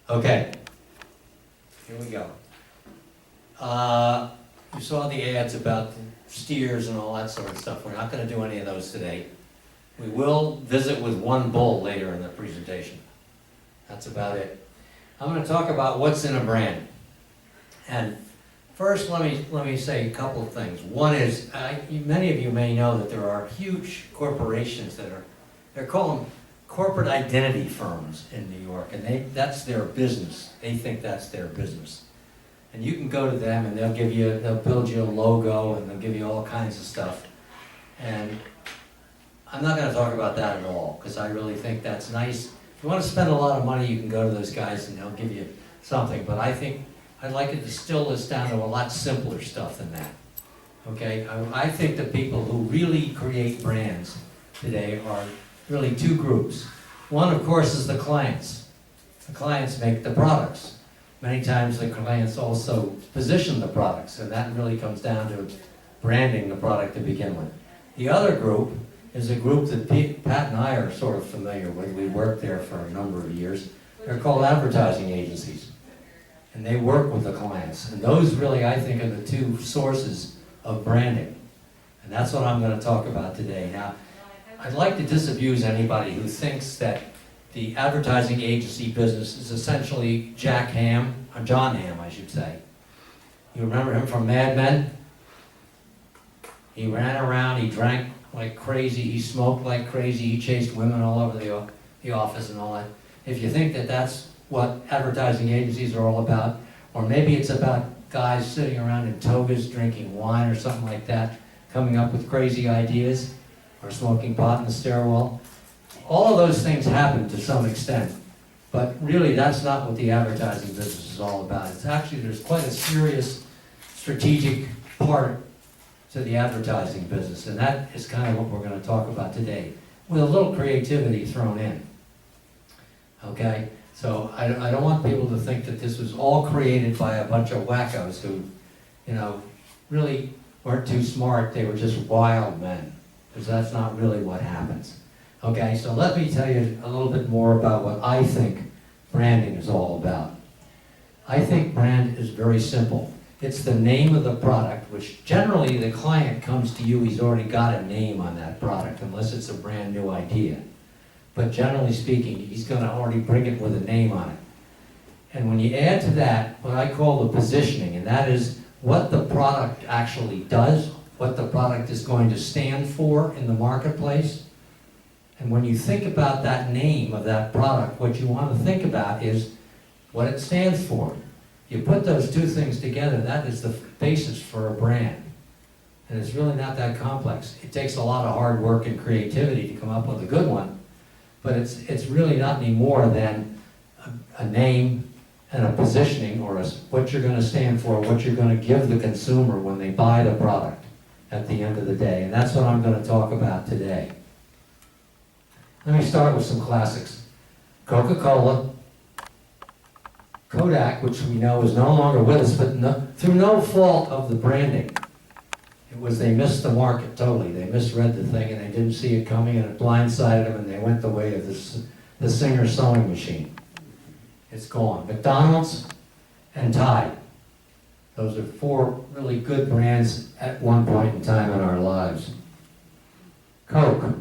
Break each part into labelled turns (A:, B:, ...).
A: Okay, here we go. You saw the ads about steers and all that sort of stuff. We're not going to do any of those today. We will visit with one bull later in the presentation. That's about it. I'm going to talk about what's in a brand. And first, let me say a couple of things. One is, many of you may know that there are huge corporations that they're called corporate identity firms in New York, and that's their business. They think that's their business. And you can go to them and they'll build you a logo and they'll give you all kinds of stuff. And I'm not going to talk about that at all, because I really think that's nice. If you want to spend a lot of money, you can go to those guys and they'll give you something. But I think I'd like to distill this down to a lot simpler stuff than that. Okay? I think the people who really create brands today are really two groups. One, of course, is the clients. The clients make the products. Many times the clients also position the products, and that really comes down to branding the product to begin with. The other group is a group that Pat and I are sort of familiar with. We worked there for a number of years. They're called advertising agencies, and they work with the clients. And those really, I think, are the two sources of branding. And that's what I'm going to talk about today. Now, I'd like to disabuse anybody who thinks that the advertising agency business is essentially John Hamm, I should say. You remember him from Mad Men? He ran around, he drank like crazy, he smoked like crazy, he chased women all over the office and all that. If you think that that's what advertising agencies are all about, or maybe it's about guys sitting around in togas drinking wine or something like that, coming up with crazy ideas, or smoking pot in the stairwell. All of those things happen to some extent, but really that's not what the advertising business is all about. It's actually, there's quite a serious strategic part to the advertising business, and that is kind of what we're going to talk about today, with a little creativity thrown in. Okay? So I don't want people to think that this was all created by a bunch of wackos who, really weren't too smart. They were just wild men, because that's not really what happens. Okay, so let me tell you a little bit more about what I think branding is all about. I think brand is very simple. It's the name of the product, which generally the client comes to you, he's already got a name on that product, unless it's a brand new idea. But generally speaking, he's going to already bring it with a name on it. And when you add to that what I call the positioning, and that is what the product actually does, what the product is going to stand for in the marketplace. And when you think about that name of that product, what you want to think about is what it stands for. You put those two things together, that is the basis for a brand. And it's really not that complex. It takes a lot of hard work and creativity to come up with a good one, but it's really not any more than a name and a positioning, or what you're going to stand for, what you're going to give the consumer when they buy the product at the end of the day. And that's what I'm going to talk about today. Let me start with some classics. Coca-Cola, Kodak, which we know is no longer with us, but through no fault of the branding. It was they missed the market totally. They misread the thing and they didn't see it coming, and it blindsided them, and they went the way of the Singer sewing machine. It's gone. McDonald's and Tide. Those are four really good brands at one point in time in our lives. Coke.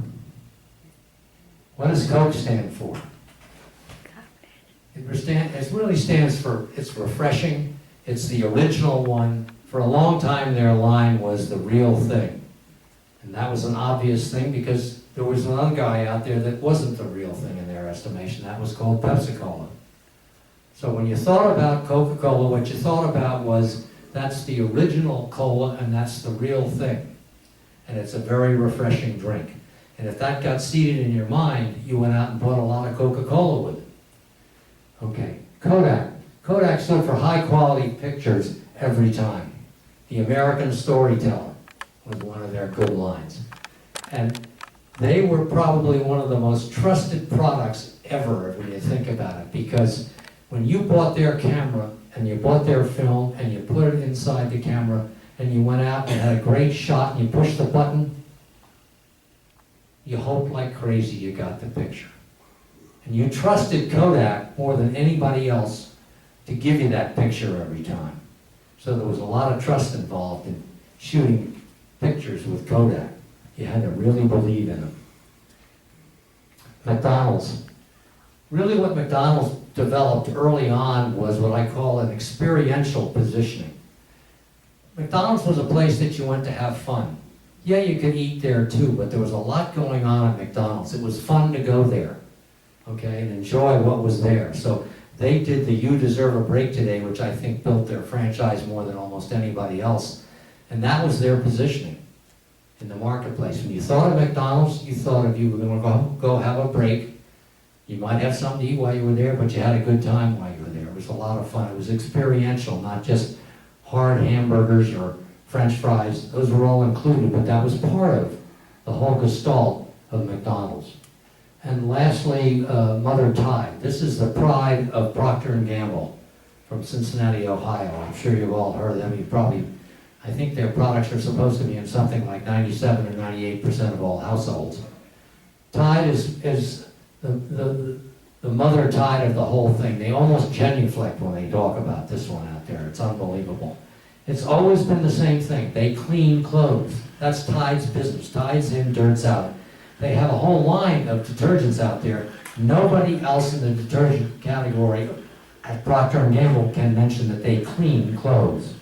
A: What does Coke stand for? It really stands for, it's refreshing, it's the original one. For a long time their line was the real thing. And that was an obvious thing, because there was another guy out there that wasn't the real thing in their estimation. That was called Pepsi-Cola. So when you thought about Coca-Cola, what you thought about was, that's the original cola and that's the real thing. And it's a very refreshing drink. And if that got seated in your mind, you went out and bought a lot of Coca-Cola with it. Okay, Kodak. Kodak stood for high quality pictures every time. The American storyteller was one of their good lines. And they were probably one of the most trusted products ever, when you think about it, because when you bought their camera and you bought their film and you put it inside the camera and you went out and had a great shot and you pushed the button, you hoped like crazy you got the picture. And you trusted Kodak more than anybody else to give you that picture every time. So there was a lot of trust involved in shooting pictures with Kodak. You had to really believe in them. McDonald's. Really what McDonald's developed early on was what I call an experiential positioning. McDonald's was a place that you went to have fun. Yeah, you could eat there too, but there was a lot going on at McDonald's. It was fun to go there, okay, and enjoy what was there. So they did the You Deserve a Break Today, which I think built their franchise more than almost anybody else. And that was their positioning in the marketplace. When you thought of McDonald's, you thought of you were going to go have a break. You might have something to eat while you were there, but you had a good time while you were there. It was a lot of fun. It was experiential, not just hard hamburgers or French fries. Those were all included, but that was part of the whole gestalt of McDonald's. And lastly, Mother Tide. This is the pride of Procter & Gamble from Cincinnati, Ohio. I'm sure you've all heard of them. You probably, I think their products are supposed to be in something like 97 or 98% of all households. Tide is the mother tide of the whole thing. They almost genuflect when they talk about this one out there. It's unbelievable. It's always been the same thing. They clean clothes. That's Tide's business. Tide's in, dirt's out. They have a whole line of detergents out there. Nobody else in the detergent category at Procter & Gamble can mention that they clean clothes.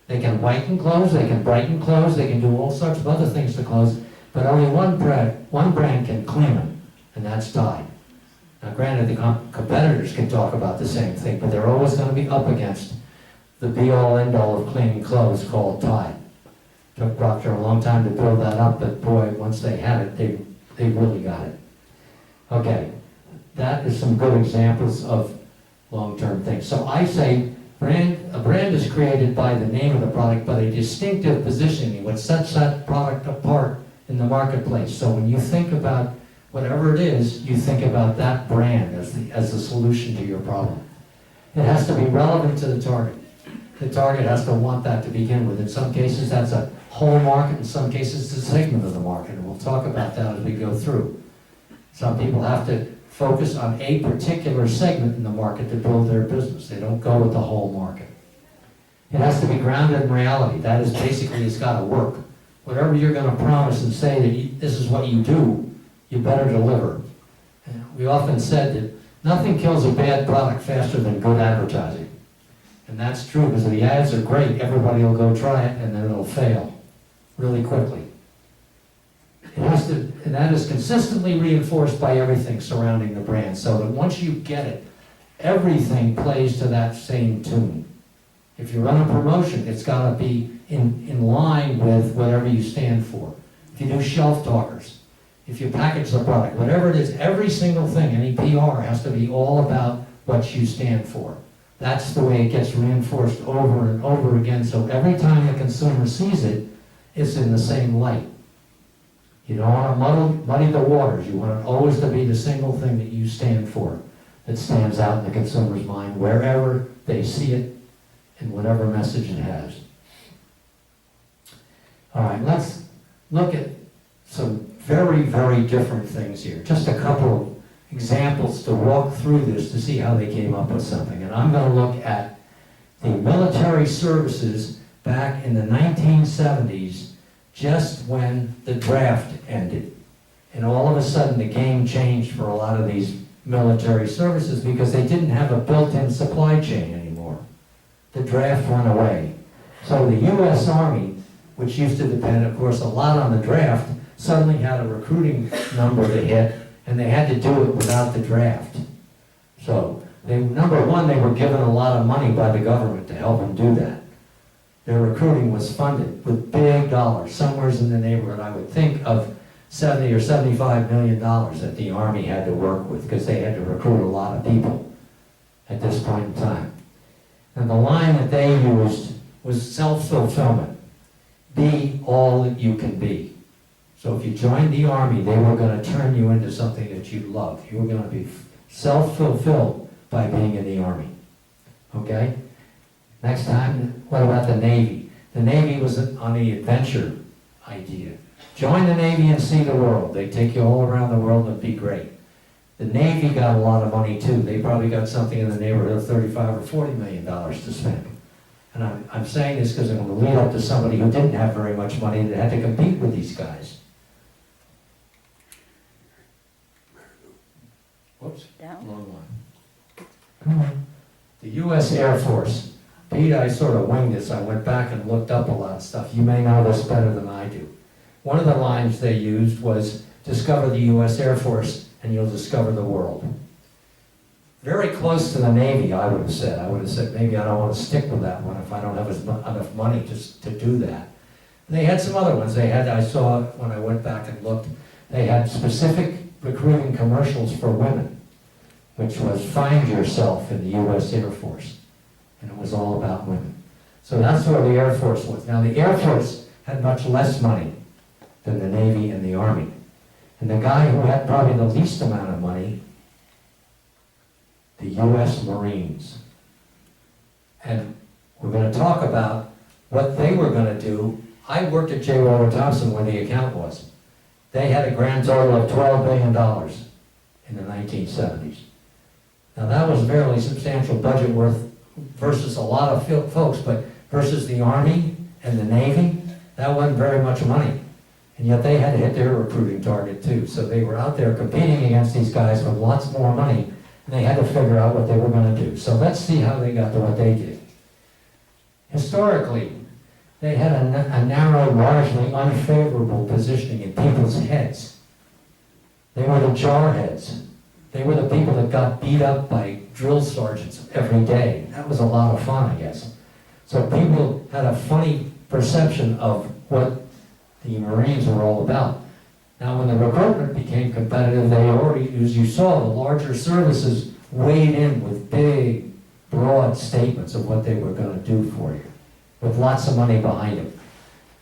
A: They can whiten clothes, they can brighten clothes, they can do all sorts of other things to clothes, but only one brand can clean them, and that's Tide. Now granted, the competitors can talk about the same thing, but they're always going to be up against the be-all, end-all of cleaning clothes called Tide. Took Procter a long time to build that up, but boy, once they had it, they really got it. Okay, that is some good examples of long-term things. So I say a brand is created by the name of the product, but a distinctive positioning, what sets that product apart in the marketplace. So when you think about whatever it is, you think about that brand as the solution to your problem. It has to be relevant to the target. The target has to want that to begin with. In some cases, that's a whole market. In some cases, it's a segment of the market. And we'll talk about that as we go through. Some people have to focus on a particular segment in the market to build their business. They don't go with the whole market. It has to be grounded in reality. That is basically, it's got to work. Whatever you're going to promise and say that this is what you do, you better deliver. And we often said that nothing kills a bad product faster than good advertising. And that's true, because if the ads are great, everybody will go try it, and then it'll fail really quickly. It has to, and that is consistently reinforced by everything surrounding the brand, so that once you get it, everything plays to that same tune. If you run a promotion, it's got to be in line with whatever you stand for. If you do shelf talkers, if you package the product, whatever it is, every single thing, any PR has to be all about what you stand for. That's the way it gets reinforced over and over again, so every time the consumer sees it, it's in the same light. You don't want to muddy the waters. You want it always to be the single thing that you stand for that stands out in the consumer's mind wherever they see it and whatever message it has. All right, let's look at some very, very different things here. Just a couple of examples to walk through this to see how they came up with something. And I'm going to look at the military services back in the 1970s, just when the draft ended. And all of a sudden the game changed for a lot of these military services because they didn't have a built-in supply chain anymore. The draft went away. So the U.S. Army, which used to depend, of course, a lot on the draft, suddenly had a recruiting number to hit, and they had to do it without the draft. So, number one, they were given a lot of money by the government to help them do that. Their recruiting was funded with big dollars, somewhere in the neighborhood, I would think, of $70 or $75 million that the Army had to work with, because they had to recruit a lot of people at this point in time. And the line that they used was self-fulfillment. Be all that you can be. So if you joined the Army, they were going to turn you into something that you loved. You were going to be self-fulfilled by being in the Army. Okay? Next time, what about the Navy? The Navy was on the adventure idea. Join the Navy and see the world. They take you all around the world and it'd be great. The Navy got a lot of money too. They probably got something in the neighborhood of $35 or $40 million to spend. And I'm saying this because I'm going to lead up to somebody who didn't have very much money that had to compete with these guys. Whoops, wrong one. Come on. The U.S. Air Force. Pete, I sort of winged this. I went back and looked up a lot of stuff. You may know this better than I do. One of the lines they used was, discover the U.S. Air Force and you'll discover the world. Very close to the Navy, I would have said. I would have said, maybe I don't want to stick with that one if I don't have enough money to do that. They had some other ones. They had, I saw when I went back and looked, they had specific recruiting commercials for women, which was find yourself in the U.S. Air Force. And it was all about women. So that's where the Air Force was. Now the Air Force had much less money than the Navy and the Army. And the guy who had probably the least amount of money, the U.S. Marines. And we're going to talk about what they were going to do. I worked at J. Walter Thompson where the account was. They had a grand total of $12 billion in the 1970s. Now that was a fairly substantial budget worth versus a lot of folks, but versus the Army and the Navy, that wasn't very much money. And yet they had to hit their recruiting target too. So they were out there competing against these guys with lots more money, and they had to figure out what they were going to do. So let's see how they got to what they did. Historically, they had a narrow, largely unfavorable positioning in people's heads. They were the jarheads. They were the people that got beat up by drill sergeants every day. That was a lot of fun, I guess. So people had a funny perception of what the Marines were all about. Now, when the recruitment became competitive, they already, as you saw, the larger services weighed in with big, broad statements of what they were going to do for you, with lots of money behind them.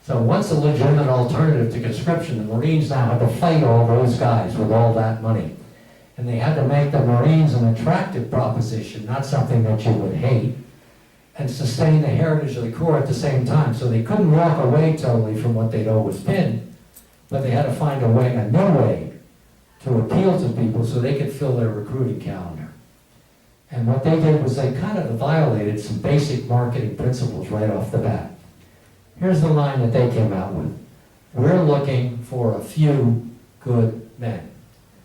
A: So once a legitimate alternative to conscription, the Marines now had to fight all those guys with all that money. And they had to make the Marines an attractive proposition, not something that you would hate, and sustain the heritage of the Corps at the same time. So they couldn't walk away totally from what they'd always been, but they had to find a new way to appeal to people so they could fill their recruiting calendar. And what they did was they kind of violated some basic marketing principles right off the bat. Here's the line that they came out with. We're looking for a few good men.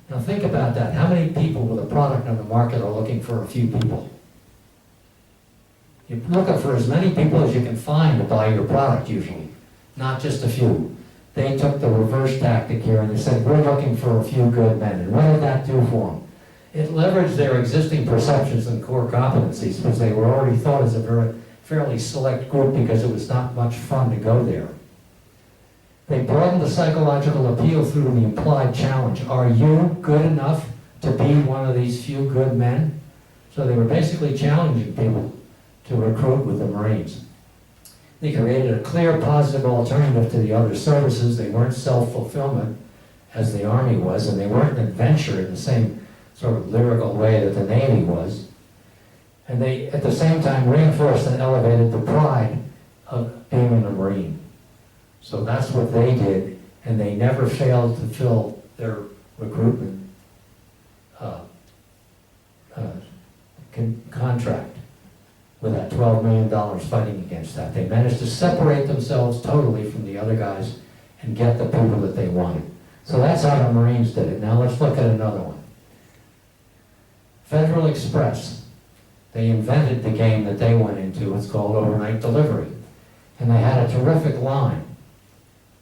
A: Now think about that. How many people with a product on the market are looking for a few people? You're looking for as many people as you can find to buy your product usually, not just a few. They took the reverse tactic here and they said, we're looking for a few good men. And what did that do for them? It leveraged their existing perceptions and core competencies because they were already thought as a fairly select group because it was not much fun to go there. They broadened the psychological appeal through the implied challenge. Are you good enough to be one of these few good men? So they were basically challenging people to recruit with the Marines. They created a clear, positive alternative to the other services. They weren't self-fulfillment as the Army was, and they weren't an adventure in the same sort of lyrical way that the Navy was. And they, at the same time, reinforced and elevated the pride of being a Marine. So that's what they did, and they never failed to fill their recruitment contract with that $12 million fighting against that. They managed to separate themselves totally from the other guys and get the people that they wanted. So that's how the Marines did it. Now let's look at another one. Federal Express. They invented the game that they went into. It's called overnight delivery. And they had a terrific line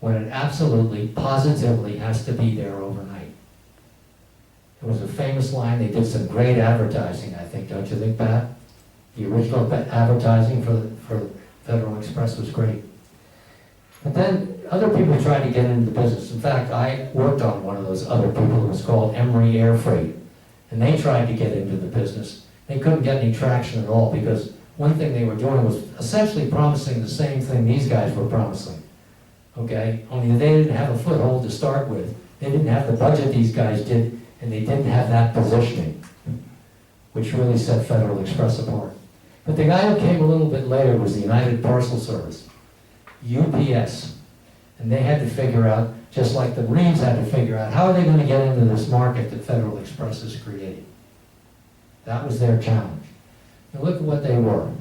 A: when it absolutely, positively has to be there overnight. It was a famous line. They did some great advertising, I think. Don't you think, Pat? The original advertising for Federal Express was great. But then other people tried to get into the business. In fact, I worked on one of those other people. It was called Emory Air Freight. And they tried to get into the business. They couldn't get any traction at all because one thing they were doing was essentially promising the same thing these guys were promising. Okay? Only they didn't have a foothold to start with. They didn't have the budget these guys did, and they didn't have that positioning, which really set Federal Express apart. But the guy who came a little bit later was the United Parcel Service, UPS. And they had to figure out
B: just like the Marines had to figure out, how are they going to get into this market that Federal Express has created? That was their challenge. And look at what they were.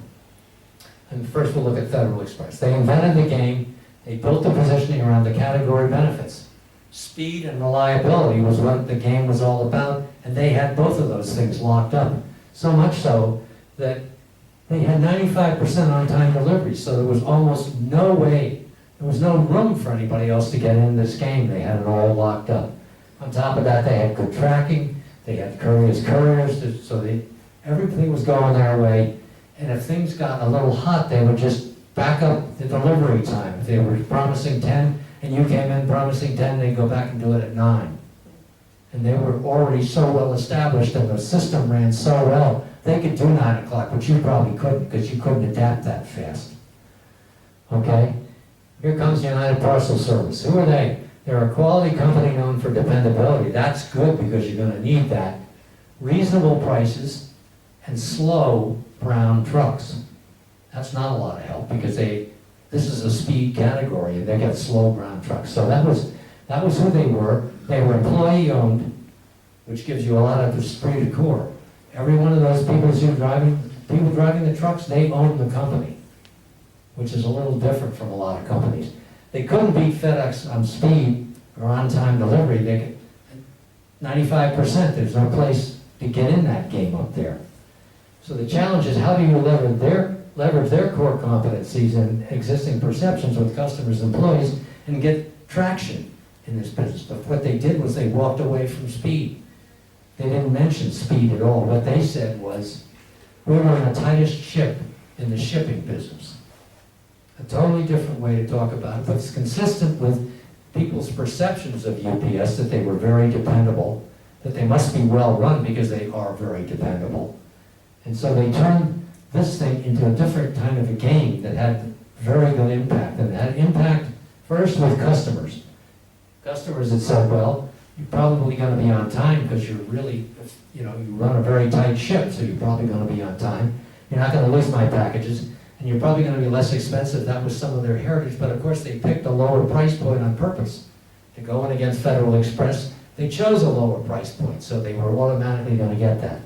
B: And first we'll look at Federal Express. They invented the game, they built the positioning around the category benefits. Speed and reliability was what the game was all about, and they had both of those things locked up. So much so that they had 95% on-time delivery, so there was almost no way, there was no room for anybody else to get in this game. They had it all locked up. On top of that, they had good tracking, they had couriers, so everything was going their way, and if things got a little hot, they would just back up the delivery time. If they were promising 10, and you came in promising 10, they'd go back and do it at 9. And they were already so well established, and the system ran so well, they could do 9 o'clock, but you probably couldn't, because you couldn't adapt that fast. Okay? Here comes United Parcel Service. Who are they? They're a quality company known for dependability. That's good, because you're going to need that. Reasonable prices and slow brown trucks. That's not a lot of help, because this is a speed category, and they get slow brown trucks. So that was who they were. They were employee-owned, which gives you a lot of esprit de corps. Every one of those people driving the trucks, they own the company, which is a little different from a lot of companies. They couldn't beat FedEx on speed or on-time delivery. They could, 95%, there's no place to get in that game up there. So the challenge is, how do you leverage their core competencies and existing perceptions with customers and employees and get traction in this business? But what they did was they walked away from speed. They didn't mention speed at all. What they said was, we were in the tightest ship in the shipping business. A totally different way to talk about it, but it's consistent with people's perceptions of UPS, that they were very dependable, that they must be well run because they are very dependable. And so they turned this thing into a different kind of a game that had very good impact. And it had impact first with customers. Customers that said, well, you're probably going to be on time because you're really, you run a very tight ship, so you're probably going to be on time. You're not going to lose my packages, and you're probably going to be less expensive. That was some of their heritage, but of course they picked a lower price point on purpose. To go in against Federal Express, they chose a lower price point, so they were automatically going to get that.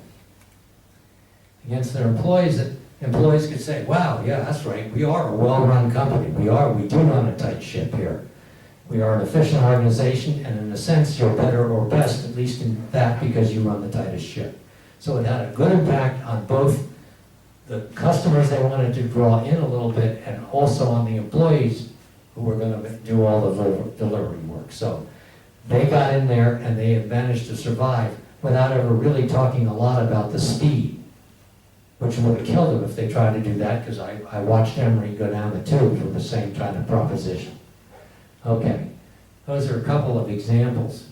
B: Against their employees, that employees could say, wow, yeah, that's right, we are a well-run company. We do run a tight ship here. We are an efficient organization, and in a sense, you're better or best, at least in that, because you run the tightest ship. So it had a good impact on both the customers they wanted to draw in a little bit, and also on the employees who were going to do all the delivery work. So they got in there, and they had managed to survive without ever really talking a lot about the speed, which would have killed them if they tried to do that, because I watched Emory go down the tubes with the same kind of proposition. Okay, those are a couple of examples.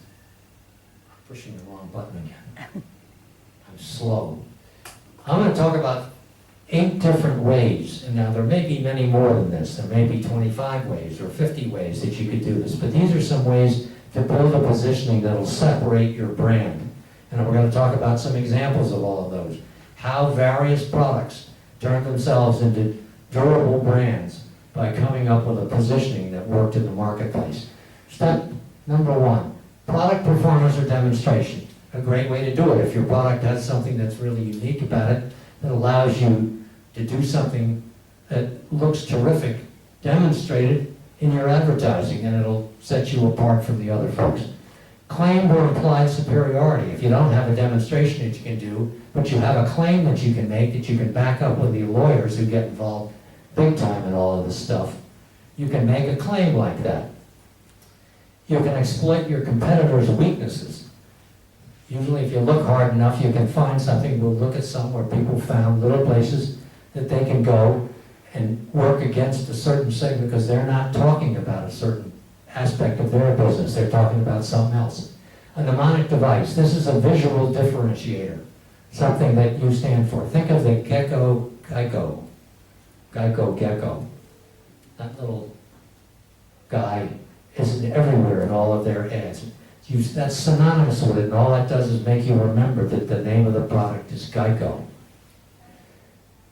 B: I'm pushing the wrong button again. I'm slow. I'm going to talk about 8 different ways, and now there may be many more than this. There may be 25 ways or 50 ways that you could do this, but these are some ways to build a positioning that will separate your brand. And we're going to talk about some examples of all of those. How various products turn themselves into durable brands by coming up with a positioning that worked in the marketplace. Step number 1, product performance or demonstration. A great way to do it. If your product has something that's really unique about it, that allows you to do something that looks terrific, demonstrate it in your advertising, and it'll set you apart from the other folks. Claimed or implied superiority. If you don't have a demonstration that you can do, but you have a claim that you can make, that you can back up with the lawyers who get involved big time in all of this stuff, you can make a claim like that. You can exploit your competitors' weaknesses. Usually if you look hard enough, you can find something. We'll look at some where people found little places that they can go and work against a certain segment because they're not talking about a certain aspect of their business. They're talking about something else. A mnemonic device. This is a visual differentiator, something that you stand for. Think of the Geico. That little guy is everywhere in all of their ads. That's synonymous with it, and all that does is make you remember that the name of the product is Geico.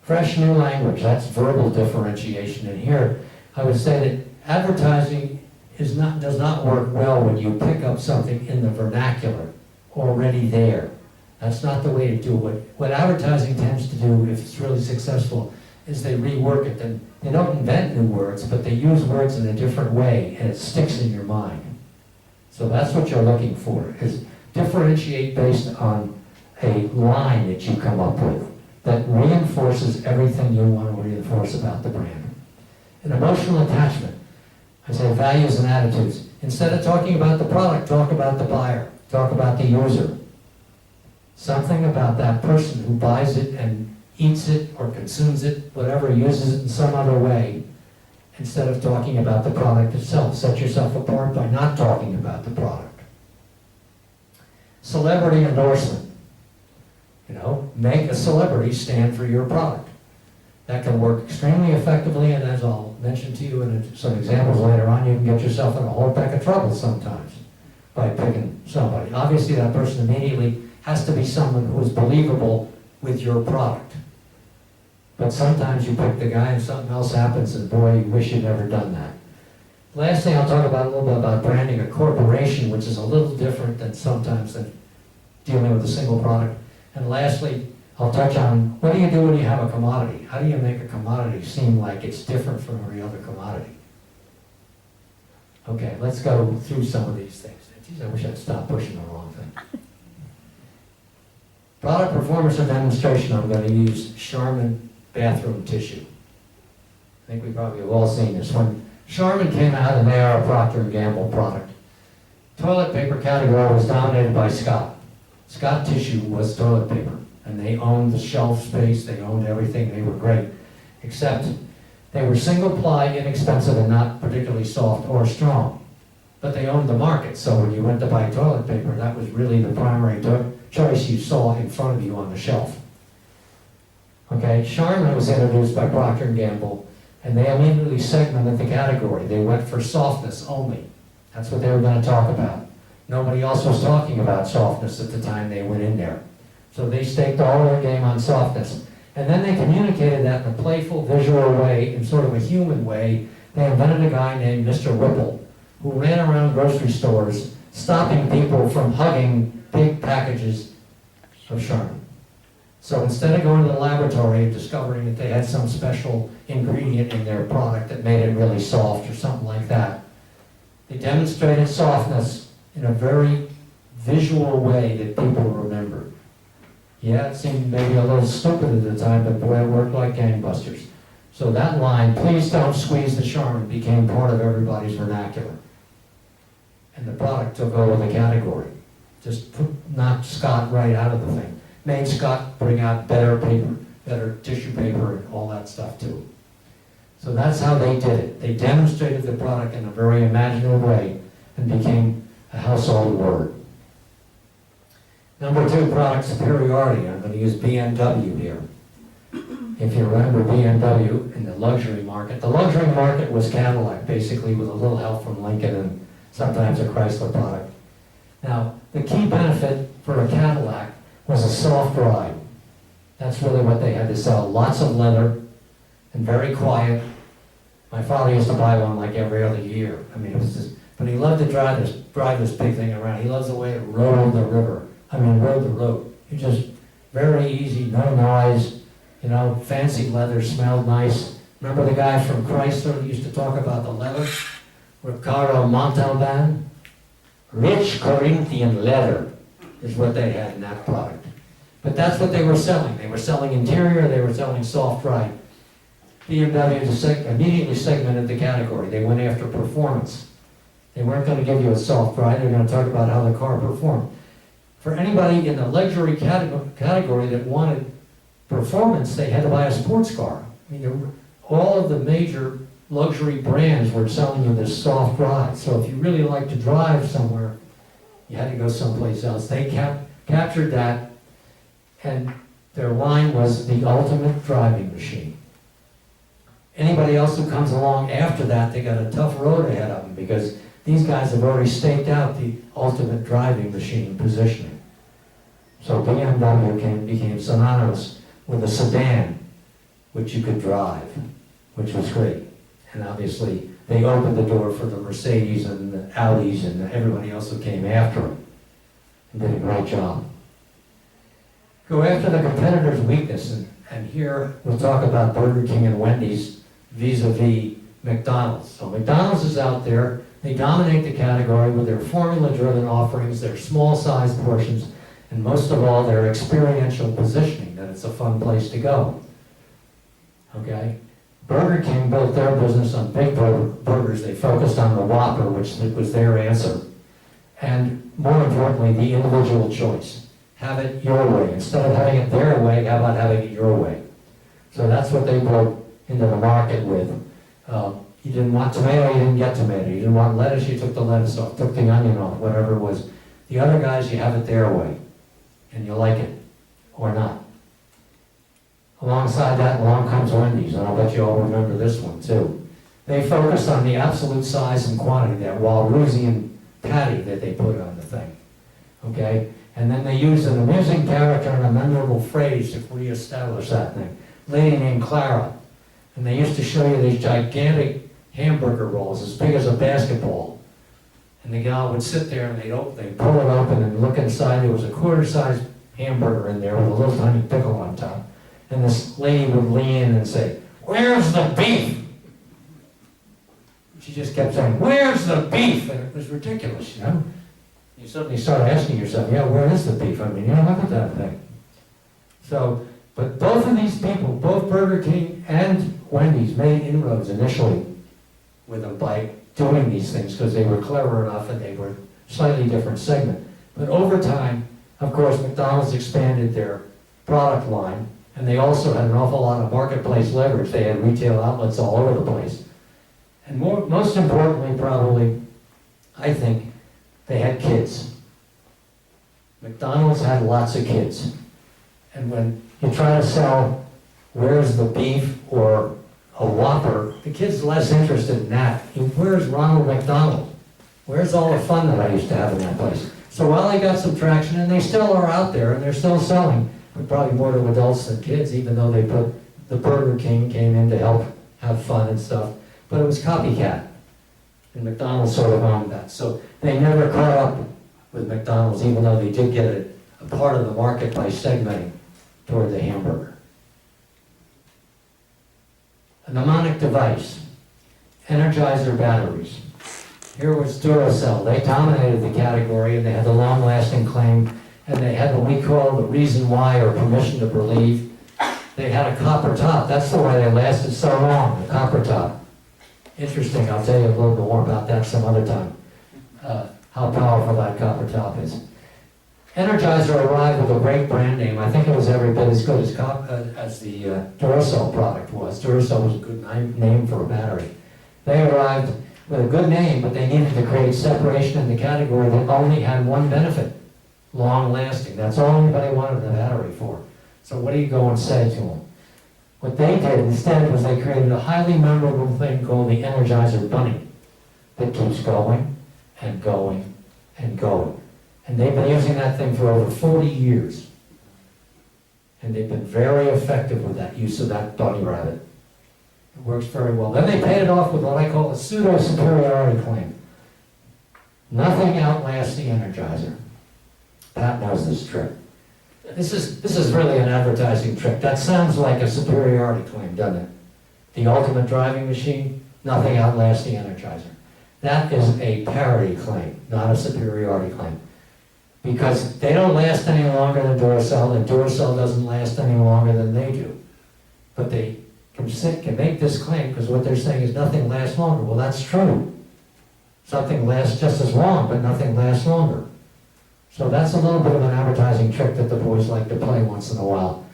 B: Fresh new language, that's verbal differentiation. And here, I would say that advertising does not work well when you pick up something in the vernacular already there. That's not the way to do it. What advertising tends to do, if it's really successful, is they rework it. And they don't invent new words, but they use words in a different way, and it sticks in your mind. So that's what you're looking for, is differentiate based on a line that you come up with that reinforces everything you want to reinforce about the brand. An emotional attachment. I say values and attitudes. Instead of talking about the product, talk about the buyer. Talk about the user. Something about that person who buys it and eats it or consumes it, whatever, uses it in some other way, instead of talking about the product itself. Set yourself apart by not talking about the product. Celebrity endorsement. You know, make a celebrity stand for your product. That can work extremely effectively, and as I'll mention to you in some examples later on, you can get yourself in a whole peck of trouble sometimes by picking somebody. Obviously, that person immediately has to be someone who is believable with your product. But sometimes you pick the guy and something else happens, and boy, you wish you'd never done that. Last thing I'll talk about a little bit about branding a corporation, which is a little different than sometimes than dealing with a single product. And lastly, I'll touch on what do you do when you have a commodity? How do you make a commodity seem like it's different from every other commodity? Okay, let's go through some of these things. Geez, I wish I'd stopped pushing the wrong thing. Product performance or demonstration, I'm going to use Charmin bathroom tissue. I think we probably have all seen this. When Charmin came out and they are a Procter & Gamble product, toilet paper category was dominated by Scott. Scott Tissue was toilet paper, and they owned the shelf space, they owned everything, they were great, except they were single-ply, inexpensive, and not particularly soft or strong. But they owned the market, so when you went to buy toilet paper, that was really the primary choice you saw in front of you on the shelf. Okay, Charmin was introduced by Procter & Gamble, and they immediately segmented the category. They went for softness only. That's what they were going to talk about. Nobody else was talking about softness at the time they went in there. So they staked all their game on softness. And then they communicated that in a playful, visual way, in sort of a human way. They invented a guy named Mr. Whipple, who ran around grocery stores, stopping people from hugging big packages of Charmin. So instead of going to the laboratory and discovering that they had some special ingredient in their product that made it really soft or something like that, they demonstrated softness in a very visual way that people remembered. Yeah, it seemed maybe a little stupid at the time, but boy, it worked like gangbusters. So that line, please don't squeeze the Charmin, became part of everybody's vernacular. And the product took over the category. Just knocked Scott right out of the thing. Made Scott bring out better paper, better tissue paper, and all that stuff too. So that's how they did it. They demonstrated the product in a very imaginative way and became a household word. Number 2, product superiority. I'm going to use BMW here. If you remember BMW in the luxury market was Cadillac, basically, with a little help from Lincoln and sometimes a Chrysler product. Now, the key benefit for a Cadillac was a soft ride. That's really what they had to sell. Lots of leather and very quiet. My father used to buy one like every other year. I mean, it was just, but he loved to drive this big thing around. He loves the way it rode the road. It just very easy, no noise, you know, fancy leather, smelled nice. Remember the guy from Chrysler who used to talk about the leather? Ricardo Montalban? Rich Corinthian leather is what they had in that product. But that's what they were selling. They were selling interior, they were selling soft ride. BMW immediately segmented the category. They went after performance. They weren't going to give you a soft ride, they were going to talk about how the car performed. For anybody in the luxury category that wanted performance, they had to buy a sports car. I mean, all of the major luxury brands were selling you this soft ride. So if you really like to drive somewhere, you had to go someplace else. They captured that, and their line was the ultimate driving machine. Anybody else who comes along after that, they got a tough road ahead of them because these guys have already staked out the ultimate driving machine positioning. So BMW became synonymous with a sedan, which you could drive, which was great. And obviously, they opened the door for the Mercedes and the Audis and everybody else who came after them, and did a great job. Go after the competitor's weakness, and here we'll talk about Burger King and Wendy's vis-a-vis McDonald's. So McDonald's is out there, they dominate the category with their formula-driven offerings, their small-sized portions, and most of all, their experiential positioning, that it's a fun place to go. Okay? Burger King built their business on big burgers. They focused on the Whopper, which was their answer. And more importantly, the individual choice. Have it your way. Instead of having it their way, how about having it your way? So that's what they broke into the market with. You didn't want tomato, you didn't get tomato. You didn't want lettuce, you took the lettuce off, took the onion off, whatever it was. The other guys, you have it their way, and you like it, or not. Alongside that, along comes Wendy's, and I'll bet you all remember this one too. They focused on the absolute size and quantity, that Wallrusian patty that they put on the thing, okay? And then they used an amusing character and a memorable phrase to reestablish that thing. A lady named Clara. And they used to show you these gigantic hamburger rolls as big as a basketball. And the gal would sit there and they'd pull it open and look inside. There was a quarter-sized hamburger in there with a little tiny pickle on top. And this lady would lean in and say, "Where's the beef?" She just kept saying, "Where's the beef?" And it was ridiculous, you know? You suddenly start asking yourself, yeah, where is the beef? I mean, you know, look at that thing. So, but both of these people, both Burger King and Wendy's, made inroads initially with them by doing these things because they were clever enough and they were a slightly different segment. But over time, of course, McDonald's expanded their product line, and they also had an awful lot of marketplace leverage. They had retail outlets all over the place. And most importantly, probably, I think, they had kids. McDonald's had lots of kids. And when you try to sell, where's the beef or a Whopper, the kid's less interested in that. Where's Ronald McDonald? Where's all the fun that I used to have in that place? So while they got some traction, and they still are out there, and they're still selling, but probably more to adults than kids, even though they put the Burger King came in to help have fun and stuff. But it was copycat. And McDonald's sort of owned that. So they never caught up with McDonald's, even though they did get a part of the market by segmenting toward the hamburger. A mnemonic device, Energizer batteries. Here was Duracell. They dominated the category, and they had the long-lasting claim, and they had what we call the reason why, or permission to believe. They had a copper top. That's the way they lasted so long, the copper top. Interesting, I'll tell you a little bit more about that some other time, how powerful that copper top is. Energizer arrived with a great brand name. I think it was every bit as good as the Duracell product was. Duracell was a good name for a battery. They arrived with a good name, but they needed to create separation in the category that only had one benefit, long lasting. That's all anybody wanted the battery for. So what do you go and say to them? What they did instead was they created a highly memorable thing called the Energizer Bunny that keeps going and going and going. And they've been using that thing for over 40 years. And they've been very effective with that use of that bunny rabbit. It works very well. Then they paid it off with what I call a pseudo-superiority claim. Nothing outlasts the Energizer. Pat knows this trick. This is really an advertising trick. That sounds like a superiority claim, doesn't it? The ultimate driving machine, nothing outlasts the Energizer. That is a parity claim, not a superiority claim. Because they don't last any longer than Duracell, and Duracell doesn't last any longer than they do. But they can make this claim because what they're saying is nothing lasts longer. Well, that's true. Something lasts just as long, but nothing lasts longer. So that's a little bit of an advertising trick that the boys like to play once in a while.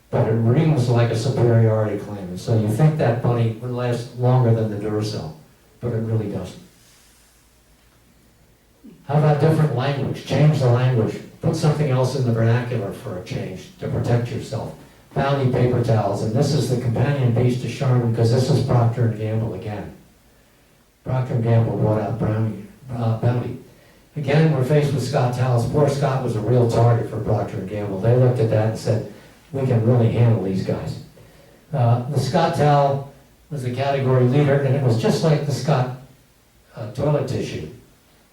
B: But it rings like a superiority claim. And so you think that bunny would last longer than the Duracell, but it really doesn't. How about different language? Change the language. Put something else in the vernacular for a change to protect yourself. Bounty paper towels, and this is the companion piece to Charmin because this is Procter & Gamble again. Procter & Gamble brought out Bounty. Again, we're faced with Scott towels. Poor Scott was a real target for Procter & Gamble. They looked at that and said, we can really handle these guys. The Scott towel was the category leader, and it was just like the Scott toilet tissue.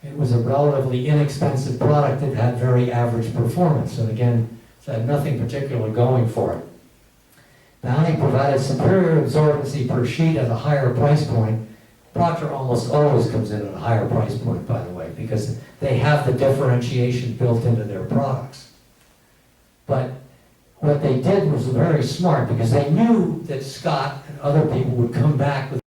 B: It was a relatively inexpensive product that had very average performance, and again, it had nothing particular going for it. Bounty provided superior absorbency per sheet at a higher price point. Procter almost always comes in at a higher price point, by the way, because they have the differentiation built into their products. But what they did was very smart, because they knew that Scott and other people would come back with.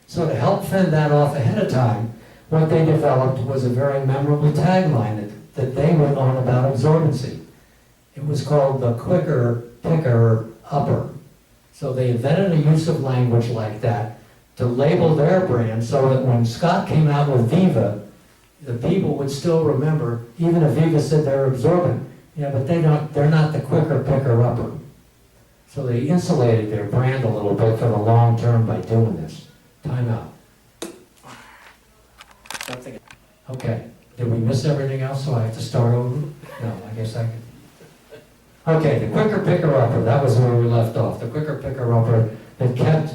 B: So to help fend that off ahead of time, what they developed was a very memorable tagline that they went on about absorbency. It was called the quicker, picker, upper. So they invented a use of language like that to label their brand so that when Scott came out with Viva, the people would still remember, even if Viva said they're absorbent, yeah, but they're not the quicker, picker, upper. So they insulated their brand a little bit for the long term by doing this. Time out. Okay, did we miss everything else, so I have to start over? No, I guess I can. Okay, the quicker picker upper, that was where we left off. The quicker picker upper that kept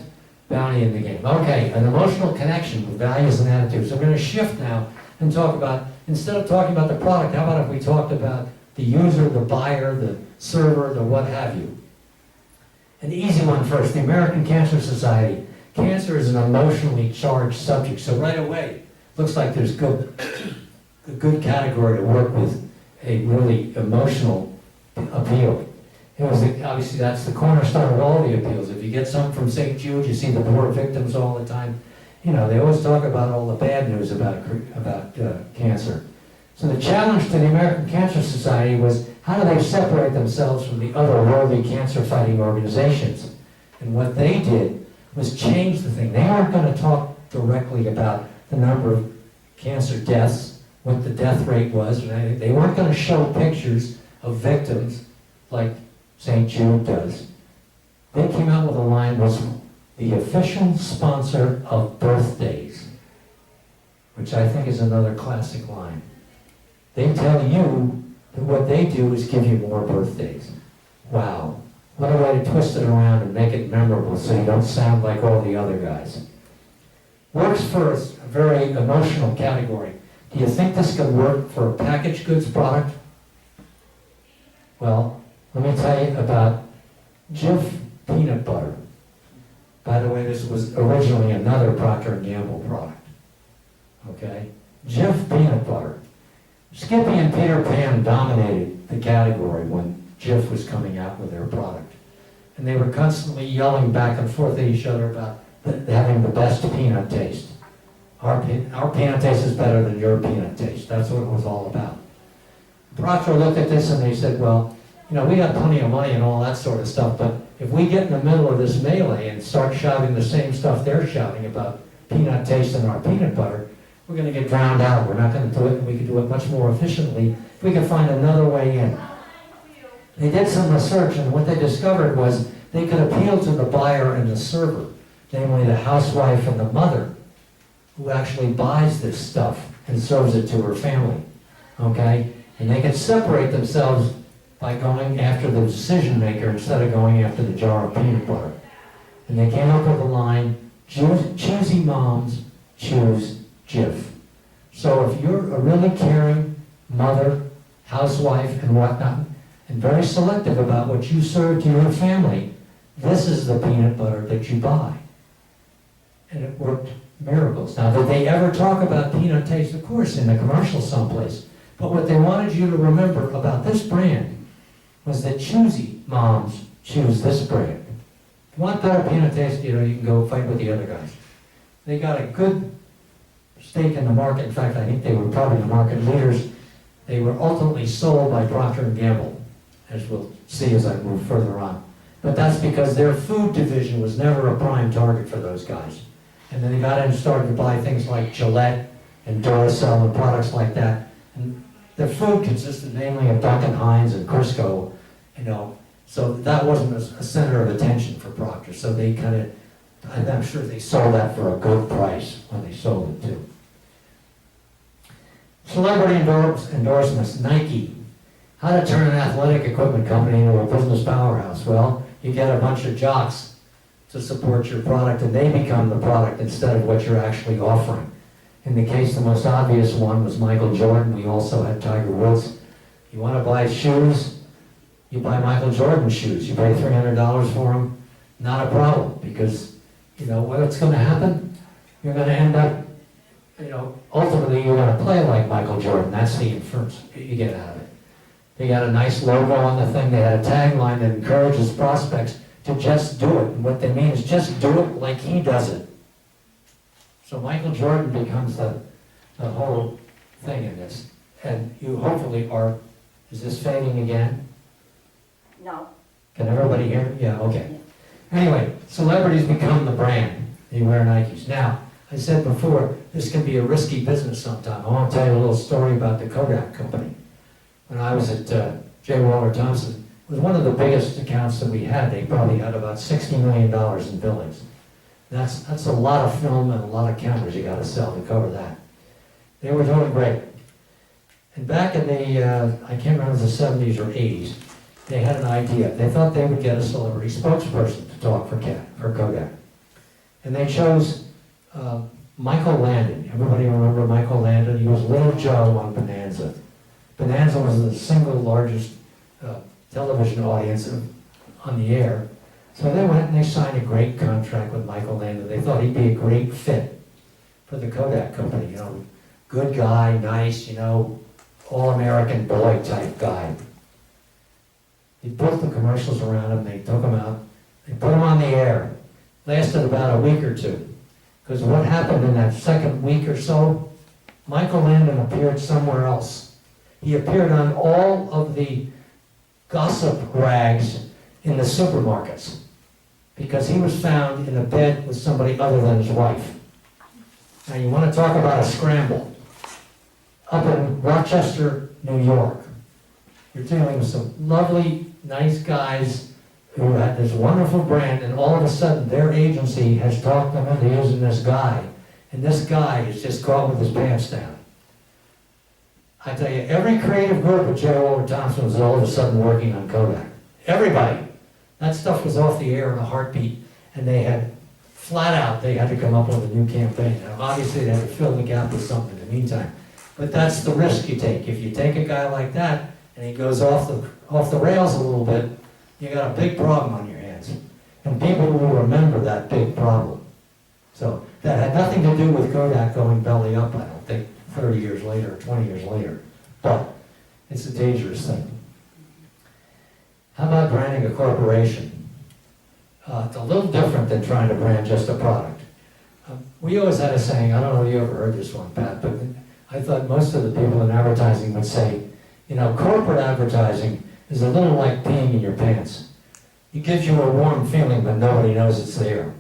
B: Bounty in the game. Okay, an emotional connection with values and attitudes. So we're going to shift now and talk about, instead of talking about the product, how about if we talked about the user, the buyer, the server, the what have you. An easy one first, the American Cancer Society. Cancer is an emotionally charged subject, so right away, looks like there's a good category to work with, a really emotional appeal. It was obviously that's the cornerstone of all the appeals. If you get some from St. Jude, you see the poor victims all the time. You know, they always talk about all the bad news about cancer. So the challenge to the American Cancer Society was, how do they separate themselves from the other worldly cancer-fighting organizations? And what they did was change the thing. They aren't going to talk directly about the number of cancer deaths, what the death rate was. They weren't going to show pictures of victims like St. Jude does. They came out with a line was the official sponsor of birthdays, which I think is another classic line. They tell you that what they do is give you more birthdays. Wow. What a way to twist it around and make it memorable so you don't sound like all the other guys. Works for a very emotional category. Do you think this could work for a packaged goods product? Well, let me tell you about Jif peanut butter. By the way, this was originally another Procter & Gamble product. Okay? Jif peanut butter. Skippy and Peter Pan dominated the category when Jif was coming out with their product. And they were constantly yelling back and forth at each other about having the best peanut taste. Our peanut taste is better than your peanut taste. That's what it was all about. Procter looked at this and they said, well, you know, we got plenty of money and all that sort of stuff, but if we get in the middle of this melee and start shouting the same stuff they're shouting about peanut taste and our peanut butter, we're going to get drowned out. We're not going to do it, and we can do it much more efficiently if we can find another way in. They did some research, and what they discovered was they could appeal to the buyer and the server, namely the housewife and the mother, who actually buys this stuff and serves it to her family. Okay? And they could separate themselves by going after the decision maker instead of going after the jar of peanut butter. And they came up with a line, choosy moms choose Jif. So if you're a really caring mother, housewife, and whatnot, and very selective about what you serve to your family, this is the peanut butter that you buy. And it worked miracles. Now, did they ever talk about peanut taste? Of course, in a commercial someplace. But what they wanted you to remember about this brand was that choosy moms choose this brand. If you want better peanut taste, you know, you can go fight with the other guys. They got a good stake in the market. In fact, I think they were probably the market leaders. They were ultimately sold by Procter & Gamble, as we'll see as I move further on. But that's because their food division was never a prime target for those guys. And then they got in and started to buy things like Gillette and Duracell and products like that. And their food consisted mainly of Duncan Hines and Crisco, you know, so that wasn't a center of attention for Procter. So they kind of, I'm sure they sold that for a good price when they sold it too. Celebrity endorsements, Nike. How to turn an athletic equipment company into a business powerhouse? Well, You get a bunch of jocks to support your product, and they become the product instead of what you're actually offering. In the case, the most obvious one was Michael Jordan. We also had Tiger Woods. You want to buy shoes, you buy Michael Jordan shoes. You pay $300 for them, not a problem, because you know what's going to happen? You're going to end up, ultimately you're going to play like Michael Jordan. That's the inference you get out of it. They got a nice logo on the thing. They had a tagline that encourages prospects to just do it. And what they mean is just do it like he does it. So Michael Jordan becomes the whole thing in this. And you hopefully are, is this fading again?
C: No.
B: Can everybody hear me? Yeah, okay. Anyway, celebrities become the brand. They wear Nikes. Now, I said before, this can be a risky business sometime. I want to tell you a little story about the Kodak company. When I was at J. Walter Thompson, it was one of the biggest accounts that we had. They probably had about $60 million in billings. That's a lot of film and a lot of cameras you got to sell to cover that. They were doing great. And back in the, I can't remember the 70s or 80s, they had an idea. They thought they would get a celebrity spokesperson to talk for Kodak. And they chose Michael Landon. Everybody remember Michael Landon? He was Little Joe on Bonanza. Bonanza was the single largest television audience on the air. So they went and they signed a great contract with Michael Landon. They thought he'd be a great fit for the Kodak company. Good guy, nice, all-American boy type guy. They built the commercials around him. They took him out. They put him on the air. Lasted about a week or two. Because what happened in that second week or so, Michael Landon appeared somewhere else. He appeared on all of the gossip rags in the supermarkets because he was found in a bed with somebody other than his wife. Now you want to talk about a scramble. Up in Rochester, New York, you're dealing with some lovely, nice guys who had this wonderful brand, and all of a sudden their agency has talked them into using this guy, and this guy is just caught with his pants down. I tell you, every creative group at J. Walter Thompson was all of a sudden working on Kodak. Everybody. That stuff was off the air in a heartbeat, and they had, flat out, they had to come up with a new campaign. Now, obviously, they had to fill the gap with something in the meantime. But that's the risk you take. If you take a guy like that, and he goes off the rails a little bit, you got a big problem on your hands. And people will remember that big problem. So that had nothing to do with Kodak going belly up, I don't think, 30 years later or 20 years later. But it's a dangerous thing. How about branding a corporation? It's a little different than trying to brand just a product. We always had a saying, I don't know if you ever heard this one, Pat, but I thought most of the people in advertising would say, corporate advertising is a little like peeing in your pants. It gives you a warm feeling, but nobody knows it's there.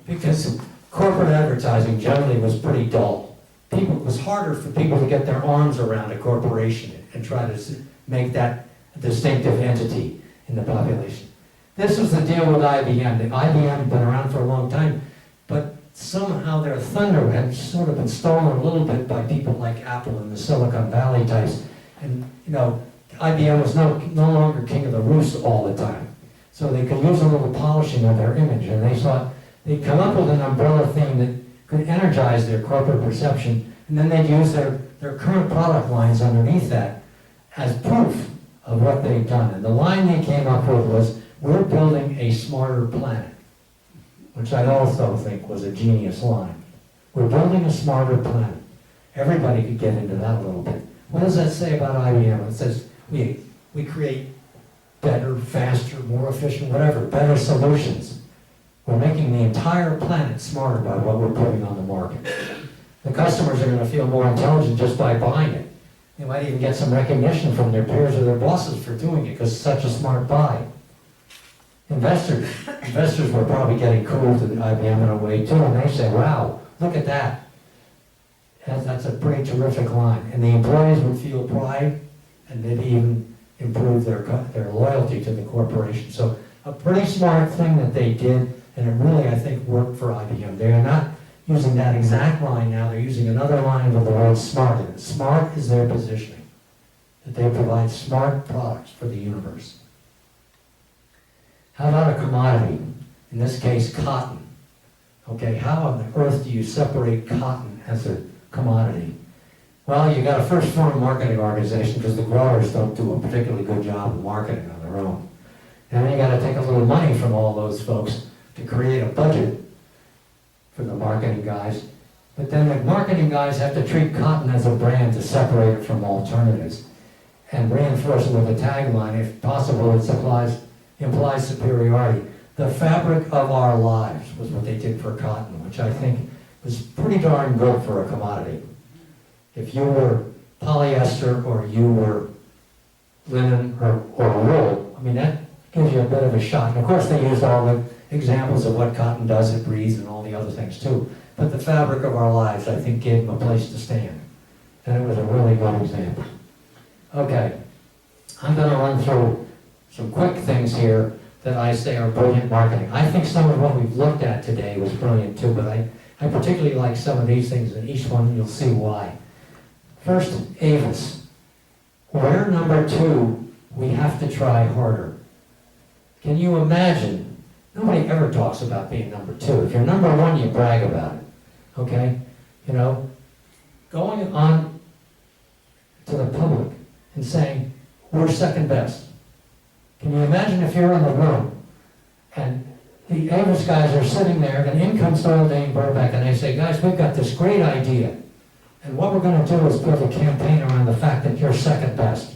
B: Because corporate advertising generally was pretty dull. It was harder for people to get their arms around a corporation and try to make that a distinctive entity in the population. This was the deal with IBM. The IBM had been around for a long time, but somehow their thunder had sort of been stolen a little bit by people like Apple and the Silicon Valley types. And, IBM was no longer king of the roost all the time. So they could use a little polishing of their image, and they thought they'd come up with an umbrella theme that could energize their corporate perception, and then they'd use their current product lines underneath that as proof of what they've done. And the line they came up with was, we're building a smarter planet, which I also think was a genius line. We're building a smarter planet. Everybody could get into that a little bit. What does that say about IBM? It says we create better, faster, more efficient, whatever, better solutions. We're making the entire planet smarter by what we're putting on the market. The customers are going to feel more intelligent just by buying it. They might even get some recognition from their peers or their bosses for doing it because it's such a smart buy. Investors were probably getting cool to the IBM in a way too, and they say, wow, look at that. That's a pretty terrific line. And the employees would feel pride, and maybe even improve their loyalty to the corporation. So a pretty smart thing that they did, and it really, I think, worked for IBM. They are not using that exact line now. They're using another line with the word smart in it. Smart is their positioning, that they provide smart products for the universe. How about a commodity? In this case, cotton. Okay, how on the earth do you separate cotton as a commodity? Well, you got to first form a marketing organization because the growers don't do a particularly good job of marketing on their own. And then you got to take a little money from all those folks to create a budget for the marketing guys. But then the marketing guys have to treat cotton as a brand to separate it from alternatives and reinforce it with a tagline, if possible, it implies superiority. The fabric of our lives was what they did for cotton, which I think was pretty darn good for a commodity. If you were polyester or you were linen or wool, I mean, that gives you a bit of a shot. And of course, they used all the examples of what cotton does, it breathes, and all the other things too. But the fabric of our lives, I think, gave them a place to stand. And it was a really good example. Okay, I'm going to run through some quick things here that I say are brilliant marketing. I think some of what we've looked at today was brilliant too, but I particularly like some of these things, and each one you'll see why. First, Avis. We're number 2, we have to try harder. Can you imagine? Nobody ever talks about being number 2. If you're number 1, you brag about it. Okay? You know, going on to the public and saying, we're second best. Can you imagine if you're in the room and the Avis guys are sitting there and in comes Doyle Dane Burbank and they say, guys, we've got this great idea. And what we're going to do is build a campaign around the fact that you're second best.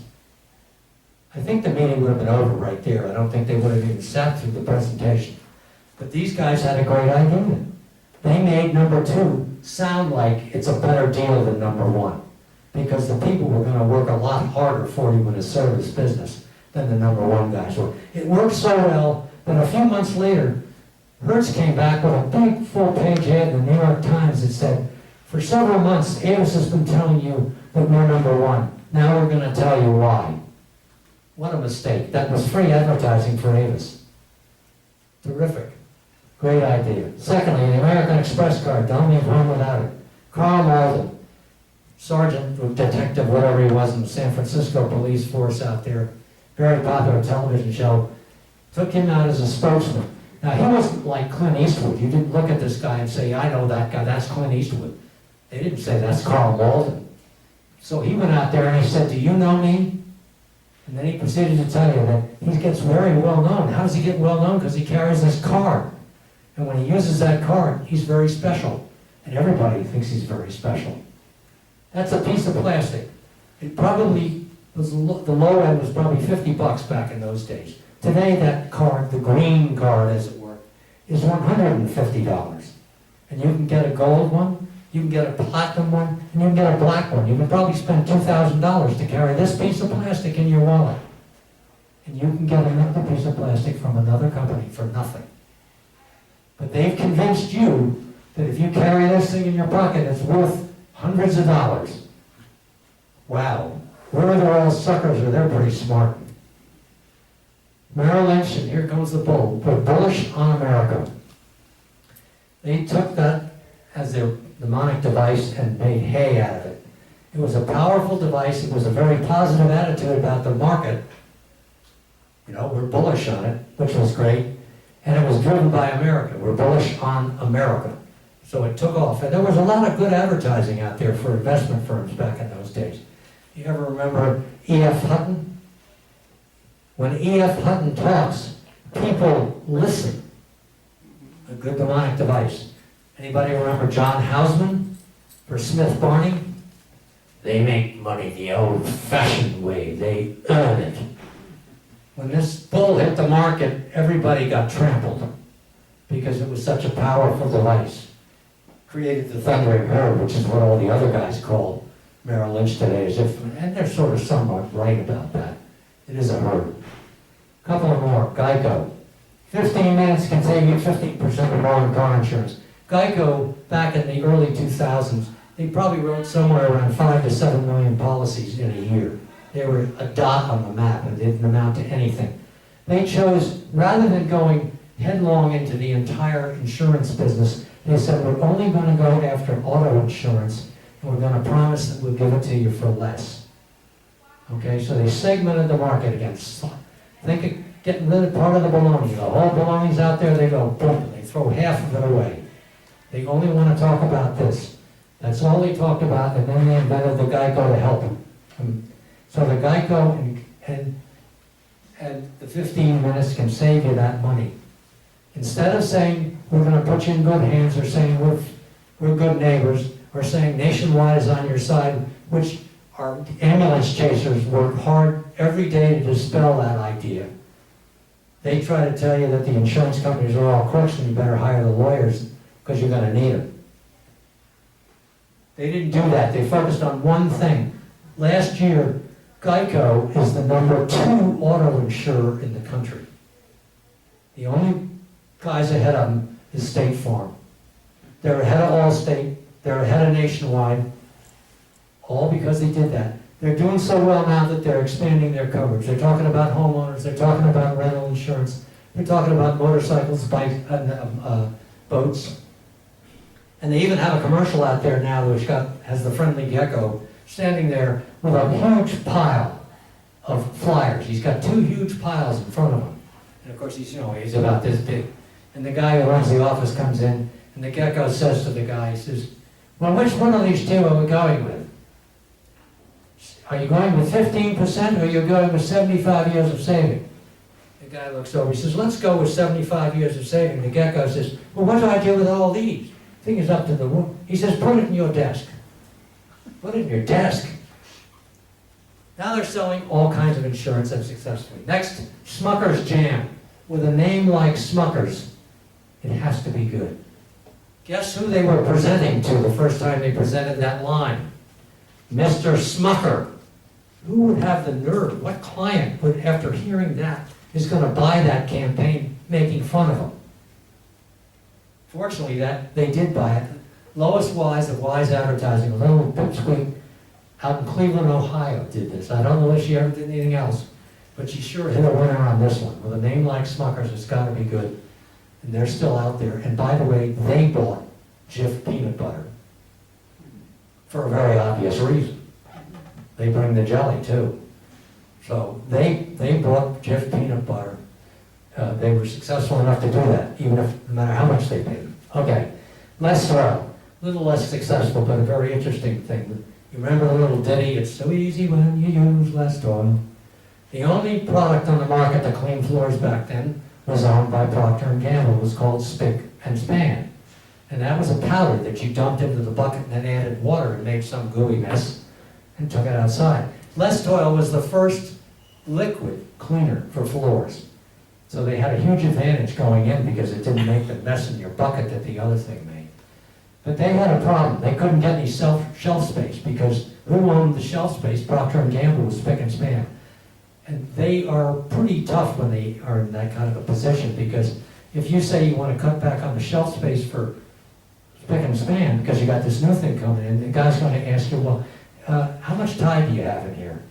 B: I think the meeting would have been over right there. I don't think they would have even sat through the presentation. But these guys had a great idea. They made number 2 sound like it's a better deal than number 1. Because the people were going to work a lot harder for you in a service business than the number 1 guys were. It worked so well that a few months later, Hertz came back with a big full-page ad in the New York Times that said, for several months, Avis has been telling you that we're number 1. Now we're going to tell you why. What a mistake. That was free advertising for Avis. Terrific. Great idea. Secondly, the American Express card. Don't leave home without it. Carl Malden, sergeant or detective, whatever he was in the San Francisco police force out there, very popular television show, took him out as a spokesman. Now, he wasn't like Clint Eastwood. You didn't look at this guy and say, I know that guy, that's Clint Eastwood. They didn't say, that's Carl Malden. So he went out there and he said, do you know me? And then he proceeded to tell you that he gets very well known. How does he get well known? Because he carries this card. And when he uses that card, he's very special. And everybody thinks he's very special. That's a piece of plastic. It probably was, the low end was probably $50 back in those days. Today that card, the green card as it were, is $150. And you can get a gold one, you can get a platinum one, and you can get a black one. You can probably spend $2,000 to carry this piece of plastic in your wallet. And you can get another piece of plastic from another company for nothing. But they've convinced you that if you carry this thing in your pocket, it's worth hundreds of dollars. Wow. Where are the all suckers? Or they're pretty smart. Merrill Lynch, and here comes the bull, were bullish on America. They took that as their mnemonic device and made hay out of it. It was a powerful device. It was a very positive attitude about the market. You know, we're bullish on it, which was great. And it was driven by America. We're bullish on America. So it took off. And there was a lot of good advertising out there for investment firms back in those days. You ever remember E.F. Hutton? When E.F. Hutton talks, people listen. A good mnemonic device. Anybody remember John Houseman for Smith Barney? They make money the old-fashioned way. They earn it. When this bull hit the market, everybody got trampled because it was such a powerful device. Created the thundering herd, which is what all the other guys call Merrill Lynch today, as if, and they're sort of somewhat right about that. It is a herd. A couple more. Geico. 15 minutes can save you 15% more on car insurance. Geico, back in the early 2000s, they probably wrote somewhere around 5 to 7 million policies in a year. They were a dot on the map and didn't amount to anything. They chose, rather than going headlong into the entire insurance business, they said, we're only going to go after auto insurance, and we're going to promise that we'll give it to you for less. Okay, so they segmented the market again. Think getting rid of part of the bologna. The whole bologna's out there, they go boom, they throw half of it away. They only want to talk about this. That's all they talked about, and then they invented the Geico to help them. So the Geico and the 15 minutes can save you that money. Instead of saying, we're going to put you in good hands, or saying we're good neighbors, or saying Nationwide is on your side, which our ambulance chasers work hard every day to dispel that idea. They try to tell you that the insurance companies are all crooks and you better hire the lawyers because you're going to need them. They didn't do that. They focused on one thing. Last year, Geico is the #2 auto insurer in the country. The only guys ahead of them is State Farm. They're ahead of Allstate. They're ahead of Nationwide. All because they did that. They're doing so well now that they're expanding their coverage. They're talking about homeowners. They're talking about rental insurance. They're talking about motorcycles, bikes, boats. And they even have a commercial out there now which has the friendly gecko standing there with a huge pile of flyers. He's got 2 huge piles in front of him. And of course, he's about this big. And the guy who runs the office comes in, and the gecko says to the guy, he says, well, which one of these 2 are we going with? Are you going with 15% or are you going with 75 years of saving? The guy looks over, he says, let's go with 75 years of saving. The gecko says, well, what do I do with all these? The thing is up to the room. He says, put it in your desk. Put it in your desk. Now they're selling all kinds of insurance and successfully. Next, Smucker's Jam. With a name like Smucker's, it has to be good. Guess who they were presenting to the first time they presented that line? Mr. Smucker. Who would have the nerve? What client would, after hearing that, is going to buy that campaign making fun of him? Fortunately, they did buy it. Lois Wise of Wise Advertising, a little pipsqueak out in Cleveland, Ohio, did this. I don't know if she ever did anything else, but she sure hit a winner on this one. With a name like Smucker's, it's got to be good. And they're still out there. And by the way, they bought Jif peanut butter for a very obvious reason. They bring the jelly too. So they bought Jif peanut butter. They were successful enough to do that, even if no matter how much they paid. Okay, less thorough, a little less successful, but a very interesting thing. You remember the little ditty, it's so easy when you use less oil. The only product on the market to clean floors back then was owned by Procter & Gamble. It was called Spick and Span. And that was a powder that you dumped into the bucket and then added water and made some gooey mess and took it outside. Less Oil was the first liquid cleaner for floors. So they had a huge advantage going in because it didn't make the mess in your bucket that the other thing made. But they had a problem. They couldn't get any shelf space because who owned the shelf space? Procter & Gamble was Spick and Span. And they are pretty tough when they are in that kind of a position because if you say you want to cut back on the shelf space for Spick and Span because you got this new thing coming in, the guy's going to ask you, well, how much Tide do you have in here?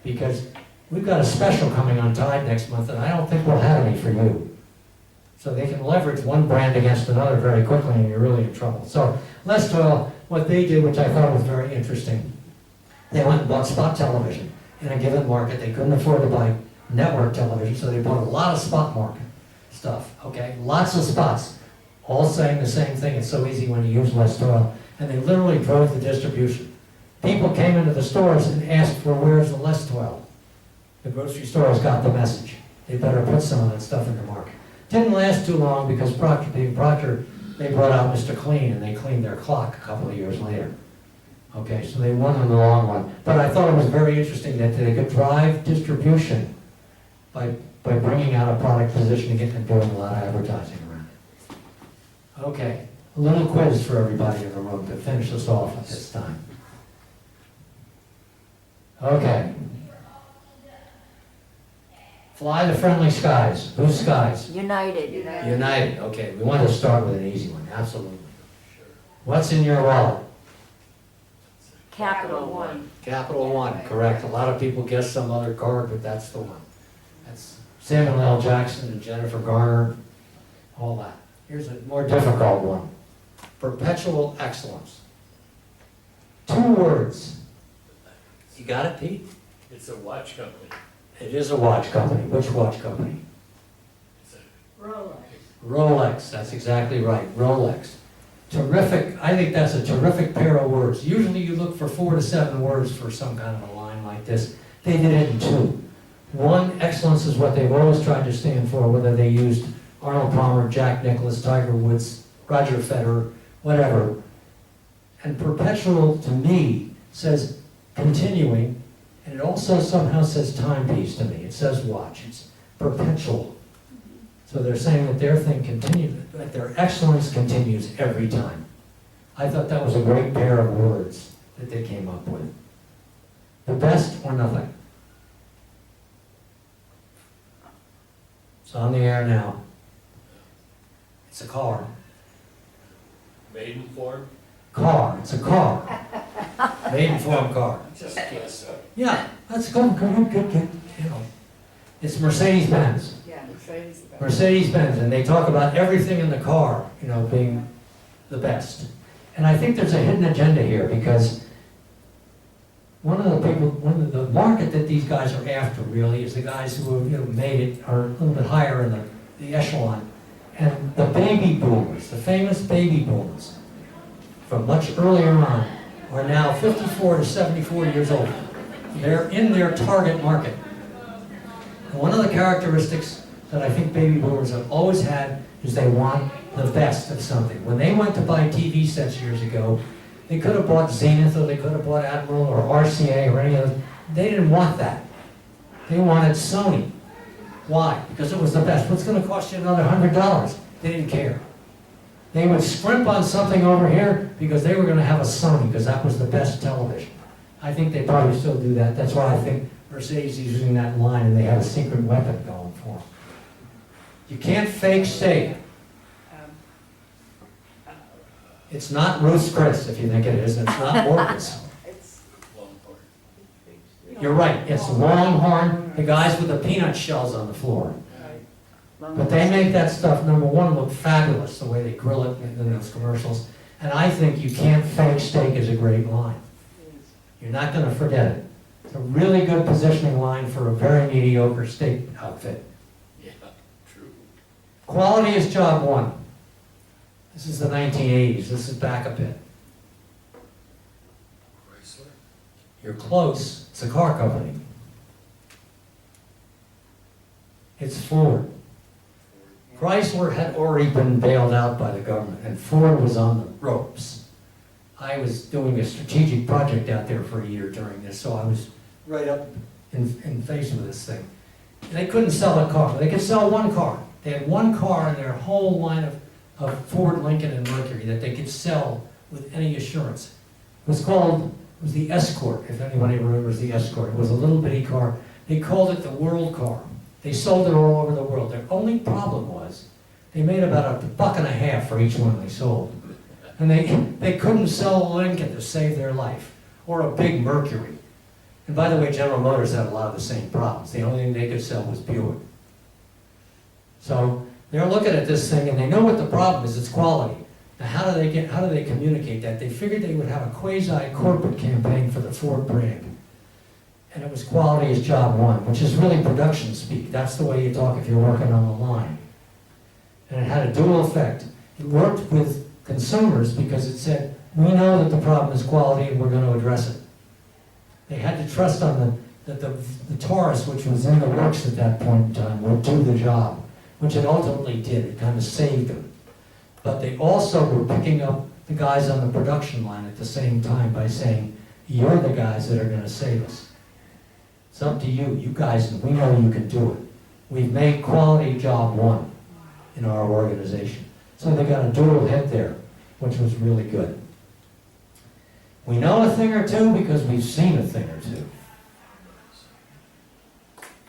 B: Because we've got a special coming on Tide next month and I don't think we'll have any for you. So they can leverage one brand against another very quickly and you're really in trouble. So Less Oil, what they did, which I thought was very interesting, they went and bought spot television. In a given market, they couldn't afford to buy network television, so they bought a lot of spot market stuff, okay? Lots of spots, all saying the same thing. It's so easy when you use Less Oil. And they literally drove the distribution. People came into the stores and asked for where's the Less Oil. The grocery stores got the message. They better put some of that stuff in the market. Didn't last too long because Procter, being Procter, they brought out Mr. Clean and they cleaned their clock a couple of years later. Okay, so they won in the long run. But I thought it was very interesting that they could drive distribution by bringing out a product, positioning it, and doing a lot of advertising around it. Okay, a little quiz for everybody in the room to finish us off at this time. Okay. Fly the friendly skies. Whose skies?
C: United.
B: United. Okay, we want to start with an easy one, absolutely. What's in your wallet?
C: Capital One.
B: Capital One, correct. A lot of people guess some other card, but that's the one. That's Samuel L. Jackson and Jennifer Garner, all that. Here's a more difficult one. Perpetual excellence. 2 words. You got it, Pete?
D: It's a watch company.
B: It is a watch company. Which watch company?
C: Rolex.
B: Rolex, that's exactly right, Rolex. Terrific, I think that's a terrific pair of words. Usually you look for 4 to 7 words for some kind of a line like this. They did it in 2. One, excellence is what they've always tried to stand for, whether they used Arnold Palmer, Jack Nicklaus, Tiger Woods, Roger Federer, whatever. And perpetual, to me, says continuing, and it also somehow says timepiece to me. It says watch, it's perpetual. So they're saying that their thing continues, that their excellence continues every time. I thought that was a great pair of words that they came up with. The best or nothing. It's on the air now. It's a car.
D: Maiden form?
B: Car, it's a car. Maiden form car.
D: Just guess.
B: Yeah, that's good, you know. It's Mercedes-Benz.
C: Yeah, Mercedes-Benz.
B: Mercedes-Benz, and they talk about everything in the car, you know, being the best. And I think there's a hidden agenda here, because one of the market that these guys are after really is the guys who have, you know, made it, are a little bit higher in the echelon. And the baby boomers, the famous baby boomers, from much earlier on, are now 54 to 74 years old. They're in their target market. And one of the characteristics that I think baby boomers have always had is they want the best of something. When they went to buy TV sets years ago, they could have bought Zenith, or they could have bought Admiral, or RCA, or any other. They didn't want that. They wanted Sony. Why? Because it was the best. What's going to cost you another $100? They didn't care. They would scrimp on something over here because they were going to have a Sony, because that was the best television. I think they probably still do that. That's why I think Mercedes is using that line, and they have a secret weapon going for them. You can't fake steak. It's not Ruth's Chris, if you think it is, and it's not Morgan's.
C: It's,
D: Longhorn.
B: You're right, it's Longhorn, the guys with the peanut shells on the floor. But they make that stuff, number one, look fabulous, the way they grill it in those commercials. And I think you can't fake steak is a great line. You're not going to forget it. It's a really good positioning line for a very mediocre steak outfit.
D: Yeah, true.
B: Quality is job one. This is the 1980s. This is back a bit.
D: Chrysler?
B: You're close. It's a car company. It's Ford. Chrysler had already been bailed out by the government, and Ford was on the ropes. I was doing a strategic project out there for a year during this, so I was right up in face with this thing. And they couldn't sell a car. They could sell one car. They had one car in their whole line of Ford, Lincoln, and Mercury that they could sell with any assurance. It was the Escort, if anybody remembers the Escort. It was a little bitty car. They called it the World Car. They sold it all over the world. Their only problem was they made about $1.50 for each one they sold. And they couldn't sell a Lincoln to save their life, or a big Mercury. And by the way, General Motors had a lot of the same problems. The only thing they could sell was Buick. So they're looking at this thing, and they know what the problem is. It's quality. Now, how do they communicate that? They figured they would have a quasi-corporate campaign for the Ford brand. And it was quality is job one, which is really production speak. That's the way you talk if you're working on the line. And it had a dual effect. It worked with consumers because it said, we know that the problem is quality and we're going to address it. They had to trust on that the Taurus, which was in the works at that point in time, would do the job, which it ultimately did. It kind of saved them. But they also were picking up the guys on the production line at the same time by saying, you're the guys that are going to save us. It's up to you. You guys, we know you can do it. We've made quality job one in our organization. So they got a dual hit there, which was really good. We know a thing or two because we've seen a thing or two.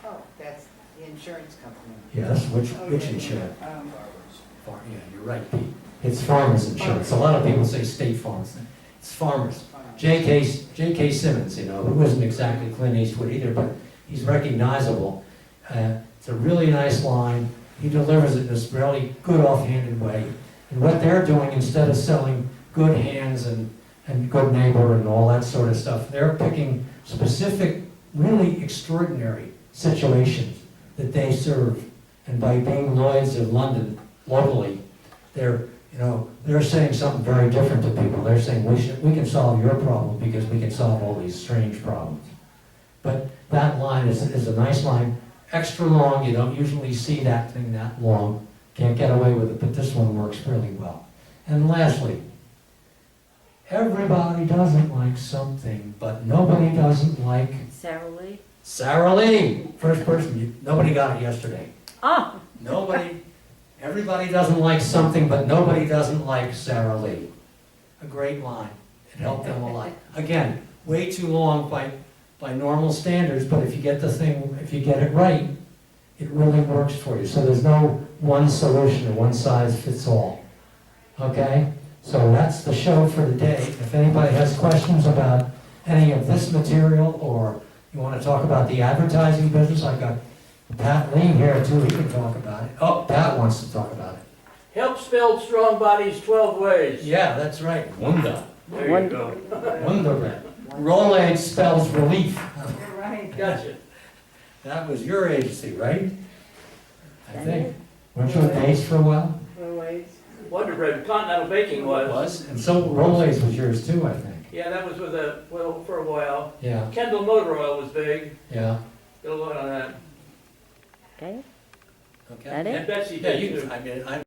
C: oh, that's the insurance company.
B: Yes, which
C: Okay.
B: insurance?
D: Farmers.
B: Yeah, you're right, Pete. It's Farmers Insurance. A lot of people say State Farms. It's Farmers. J.K. Simmons, you know, who isn't exactly Clint Eastwood either, but he's recognizable. It's a really nice line. He delivers it in this really good offhanded way. And what they're doing, instead of selling good hands and good neighbor and all that sort of stuff, they're picking specific, really extraordinary situations that they serve. And by being Lloyd's of London locally, they're saying something very different to people. They're saying, we can solve your problem because we can solve all these strange problems. But that line is a nice line, extra long. You don't usually see that thing that long. Can't get away with it, but this one works really well. And lastly, everybody doesn't like something, but nobody doesn't like
E: Sarah Lee?
B: Sarah Lee. First person, nobody got it yesterday.
E: Oh,
B: Everybody doesn't like something, but nobody doesn't like Sarah Lee. A great line. It helped them a lot. Again, way too long by normal standards, but if you get it right, it really works for you. So there's no one solution or one size fits all. Okay? So that's the show for today. If anybody has questions about any of this material, or you want to talk about the advertising business, I've got Pat Lee here too, he can talk about it. Oh, Pat wants to talk about it.
F: Help spell strong bodies 12 ways.
B: Yeah, that's right. Wunda.
F: There you go.
B: Wunda. Rolade spells relief.
C: You're right.
F: Gotcha.
B: That was your agency, right? I
E: That
B: think.
E: is.
B: Weren't you engaged for a while?
C: Always.
F: Wonder Bread, Continental Baking was.
B: And so Rolaids was yours too, I think.
F: Yeah, that was for a while.
B: Yeah,
F: Kendall Motor Oil was big.
B: yeah.
F: Did a lot on that.
E: okay.
B: Okay.
E: That it?
F: And Betsy
B: Yeah,
F: did too.
B: I mean,